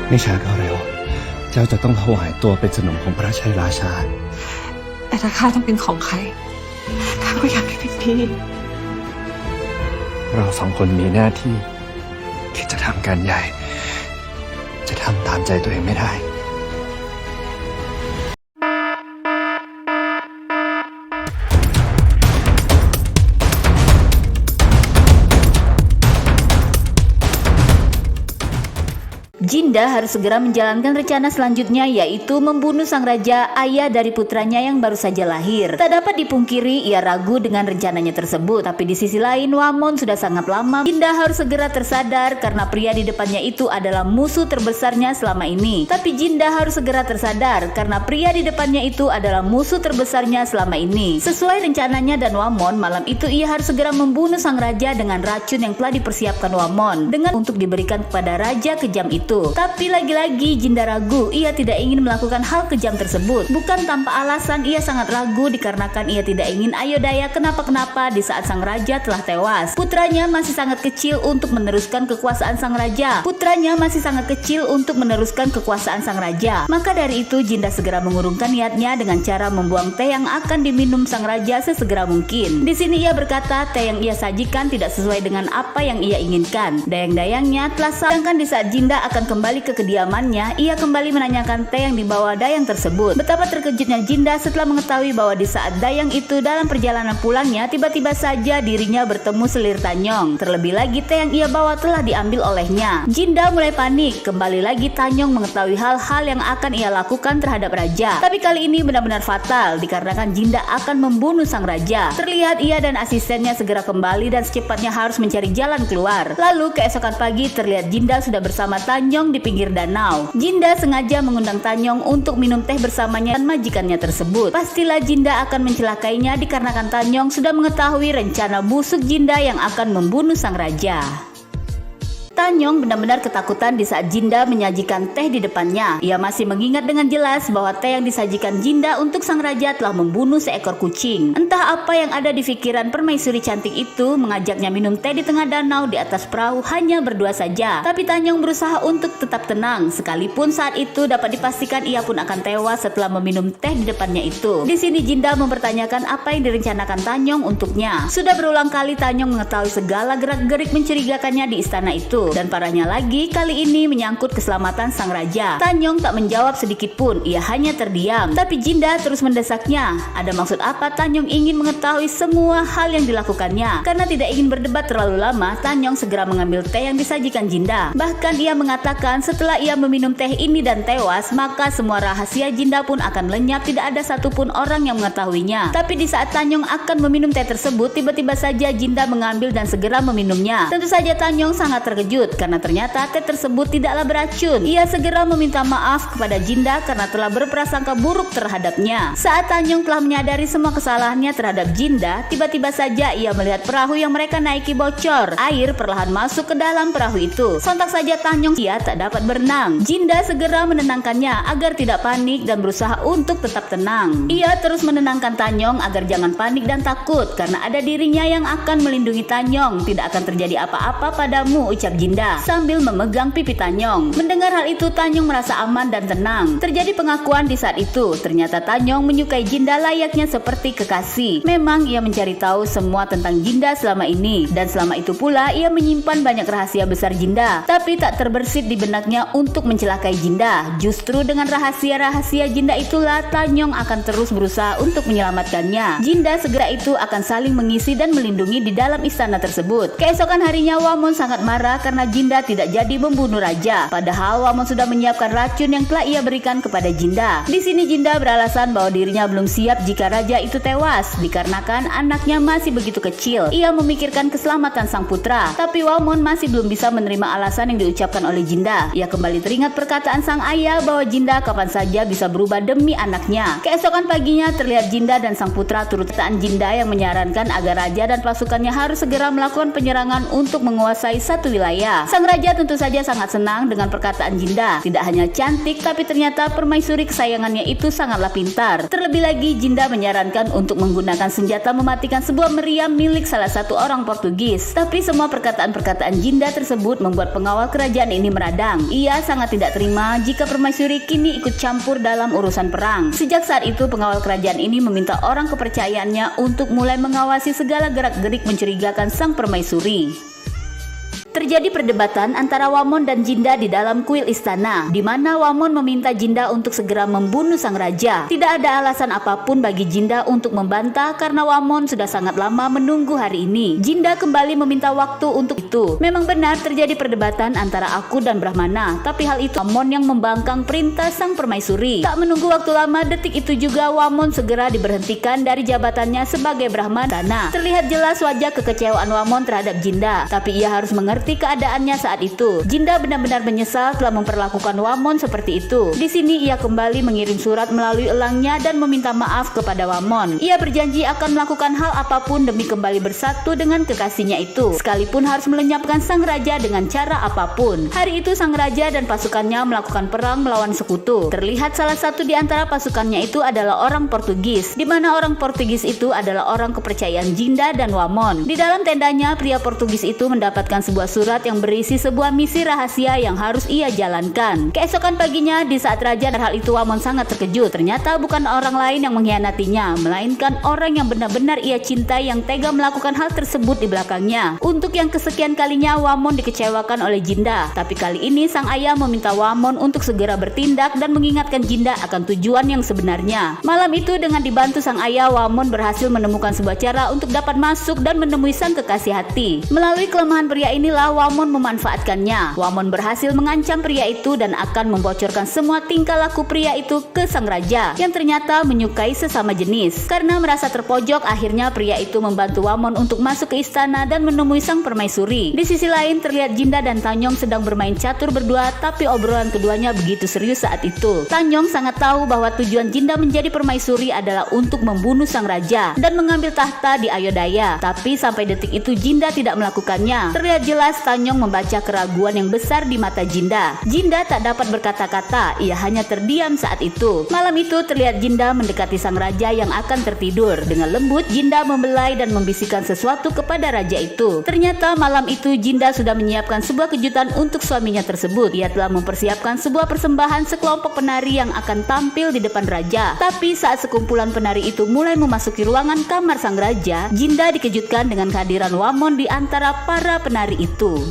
ไม่ช้าก็เร็วเจ้าจะต้องถวายตัวเป็นสนมของพระชัยราชาแต่ถ้าข้าต้องเป็นของใครข้าก็อยากให้เป็นพี่ เราสองคนมีหน้าที่จะทำการใหญ่จะทำตามใจตัวเองไม่ได้Jinda harus segera menjalankan rencana selanjutnya, yaitu membunuh sang raja, ayah dari putranya yang baru saja lahir. Tak dapat dipungkiri, ia ragu dengan rencananya tersebut. Tapi di sisi lain, Wamon sudah sangat lama. Jinda harus segera tersadar karena pria di depannya itu adalah musuh terbesarnya selama ini. Tapi Jinda harus segera tersadar karena pria di depannya itu adalah musuh terbesarnya selama ini. Sesuai rencananya dan Wamon, malam itu ia harus segera membunuh sang raja dengan racun yang telah dipersiapkan Wamon dengan untuk diberikan kepada raja kejam itu. Tapi lagi-lagi Jinda ragu, ia tidak ingin melakukan hal kejam tersebut. Bukan tanpa alasan ia sangat ragu dikarenakan ia tidak ingin ayodhya kenapa-kenapa di saat sang raja telah tewas. Putranya masih sangat kecil untuk meneruskan kekuasaan sang raja. Maka dari itu Jinda segera mengurungkan niatnya dengan cara membuang teh yang akan diminum sang raja sesegera mungkin. Di sini ia berkata teh yang ia sajikan tidak sesuai dengan apa yang ia inginkan. Dayang-dayangnya telah sedangkan di saat Jinda akan kembali ke kediamannya, ia kembali menanyakan teh yang dibawa dayang tersebut. Betapa terkejutnya Jinda setelah mengetahui bahwa di saat dayang itu dalam perjalanan pulangnya, tiba-tiba saja dirinya bertemu selir Tanyong. Terlebih lagi teh yang ia bawa telah diambil olehnya. Jinda mulai panik. Kembali lagi Tanyong mengetahui hal-hal yang akan ia lakukan terhadap raja. Tapi kali ini benar-benar fatal dikarenakan Jinda akan membunuh sang raja. Terlihat ia dan asistennya segera kembali dan secepatnya harus mencari jalan keluar. Lalu keesokan pagi terlihat Jinda sudah bersama Tanyong di pinggir danau. Jinda sengaja mengundang Tanyong untuk minum teh bersamanya dan majikannya tersebut. Pastilah Jinda akan mencelakainya dikarenakan Tanyong sudah mengetahui rencana busuk Jinda yang akan membunuh sang raja. Tanyong benar-benar ketakutan di saat Jinda menyajikan teh di depannya. Ia masih mengingat dengan jelas bahwa teh yang disajikan Jinda untuk sang raja telah membunuh seekor kucing. Entah apa yang ada di pikiran permaisuri cantik itu mengajaknya minum teh di tengah danau di atas perahu hanya berdua saja. Tapi Tanyong berusaha untuk tetap tenang, sekalipun saat itu dapat dipastikan ia pun akan tewas setelah meminum teh di depannya itu. Di sini Jinda mempertanyakan apa yang direncanakan Tanyong untuknya. Sudah berulang kali Tanyong mengetahui segala gerak-gerik mencurigakannya di istana itu. Dan parahnya lagi, kali ini menyangkut keselamatan sang raja. Tanyong tak menjawab sedikit pun, ia hanya terdiam. Tapi Jinda terus mendesaknya. Ada maksud apa Tanyong ingin mengetahui semua hal yang dilakukannya? Karena tidak ingin berdebat terlalu lama, Tanyong segera mengambil teh yang disajikan Jinda. Bahkan ia mengatakan setelah ia meminum teh ini dan tewas, maka semua rahasia Jinda pun akan lenyap, tidak ada satupun orang yang mengetahuinya. Tapi di saat Tanyong akan meminum teh tersebut, tiba-tiba saja Jinda mengambil dan segera meminumnya. Tentu saja Tanyong sangat terkejut karena ternyata teh tersebut tidaklah beracun. Ia segera meminta maaf kepada Jinda karena telah berprasangka buruk terhadapnya. Saat Tanyong telah menyadari semua kesalahannya terhadap Jinda, tiba-tiba saja ia melihat perahu yang mereka naiki bocor. Air perlahan masuk ke dalam perahu itu. Sontak saja Tanyong ia tak dapat berenang. Jinda segera menenangkannya agar tidak panik dan berusaha untuk tetap tenang. Ia terus menenangkan Tanyong agar jangan panik dan takut karena ada dirinya yang akan melindungi Tanyong. Tidak akan terjadi apa-apa padamu, ucap Jinda sambil memegang pipi Tanyong. Mendengar hal itu Tanyong merasa aman dan tenang. Terjadi pengakuan di saat itu. Ternyata Tanyong menyukai Jinda layaknya seperti kekasih. Memang ia mencari tahu semua tentang Jinda selama ini. Dan selama itu pula ia menyimpan banyak rahasia besar Jinda. Tapi tak terbersit di benaknya untuk mencelakai Jinda. Justru dengan rahasia-rahasia Jinda itulah Tanyong akan terus berusaha untuk menyelamatkannya. Jinda segera itu akan saling mengisi dan melindungi di dalam istana tersebut. Keesokan harinya Wamon sangat marah karena Jinda tidak jadi membunuh raja. Padahal Wamon sudah menyiapkan racun yang telah ia berikan kepada Jinda. Di sini Jinda beralasan bahwa dirinya belum siap jika raja itu tewas dikarenakan anaknya masih begitu kecil. Ia memikirkan keselamatan sang putra. Tapi Wamon masih belum bisa menerima alasan yang diucapkan oleh Jinda. Ia kembali teringat perkataan sang ayah bahwa Jinda kapan saja bisa berubah demi anaknya. Keesokan paginya terlihat Jinda dan sang putra turut perkataan Jinda yang menyarankan agar raja dan pasukannya harus segera melakukan penyerangan untuk menguasai satu wilayah. raya. Sang raja tentu saja sangat senang dengan perkataan Jinda. Tidak hanya cantik, tapi ternyata permaisuri kesayangannya itu sangatlah pintar. Terlebih lagi, Jinda menyarankan untuk menggunakan senjata mematikan sebuah meriam milik salah satu orang Portugis. Tapi semua perkataan-perkataan Jinda tersebut membuat pengawal kerajaan ini meradang. Ia sangat tidak terima jika permaisuri kini ikut campur dalam urusan perang. Sejak saat itu, pengawal kerajaan ini meminta orang kepercayaannya untuk mulai mengawasi segala gerak-gerik mencurigakan sang permaisuri. Terjadi perdebatan antara Wamon dan Jinda di dalam kuil istana, di mana Wamon meminta Jinda untuk segera membunuh sang raja. Tidak ada alasan apapun bagi Jinda untuk membantah karena Wamon sudah sangat lama menunggu hari ini. Jinda kembali meminta waktu untuk itu. Memang benar terjadi perdebatan antara aku dan Brahmana, tapi hal itu Wamon yang membangkang perintah sang permaisuri. Tak menunggu waktu lama, detik itu juga Wamon segera diberhentikan dari jabatannya sebagai Brahmana. Terlihat jelas wajah kekecewaan Wamon terhadap Jinda, tapi ia harus mengerti keadaannya saat itu. Jinda benar-benar menyesal telah memperlakukan Wamon seperti itu. Di sini ia kembali mengirim surat melalui elangnya dan meminta maaf kepada Wamon. Ia berjanji akan melakukan hal apapun demi kembali bersatu dengan kekasihnya itu, sekalipun harus melenyapkan sang raja dengan cara apapun. Hari itu sang raja dan pasukannya melakukan perang melawan sekutu. Terlihat salah satu di antara pasukannya itu adalah orang Portugis, di mana orang Portugis itu adalah orang kepercayaan Jinda dan Wamon. Di dalam tendanya, pria Portugis itu mendapatkan sebuah surat yang berisi sebuah misi rahasia yang harus ia jalankan. Keesokan paginya, di saat raja dan hal itu, Wamon sangat terkejut. Ternyata bukan orang lain yang mengkhianatinya, melainkan orang yang benar-benar ia cintai yang tega melakukan hal tersebut di belakangnya. Untuk yang kesekian kalinya, Wamon dikecewakan oleh Jinda. Tapi kali ini sang ayah meminta Wamon untuk segera bertindak dan mengingatkan Jinda akan tujuan yang sebenarnya. Malam itu, dengan dibantu sang ayah, Wamon berhasil menemukan sebuah cara untuk dapat masuk dan menemui sang kekasih hati. Melalui kelemahan pria inilah Wamon memanfaatkannya. Wamon berhasil mengancam pria itu dan akan membocorkan semua tingkah laku pria itu ke sang raja, yang ternyata menyukai sesama jenis. Karena merasa terpojok, akhirnya pria itu membantu Wamon untuk masuk ke istana dan menemui sang permaisuri. Di sisi lain, terlihat Jinda dan Tanyong sedang bermain catur berdua, tapi obrolan keduanya begitu serius saat itu. Tanyong sangat tahu bahwa tujuan Jinda menjadi permaisuri adalah untuk membunuh sang raja dan mengambil tahta di Ayodhya. Tapi sampai detik itu Jinda tidak melakukannya. Terlihat jelas Tanyong membaca keraguan yang besar di mata Jinda. Jinda tak dapat berkata-kata, ia hanya terdiam saat itu. Malam itu terlihat Jinda mendekati sang raja yang akan tertidur. Dengan lembut, Jinda membelai dan membisikkan sesuatu kepada raja itu. Ternyata malam itu Jinda sudah menyiapkan sebuah kejutan untuk suaminya tersebut. Ia telah mempersiapkan sebuah persembahan sekelompok penari yang akan tampil di depan raja. Tapi saat sekumpulan penari itu mulai memasuki ruangan kamar sang raja, Jinda dikejutkan dengan kehadiran Wamon di antara para penari itu.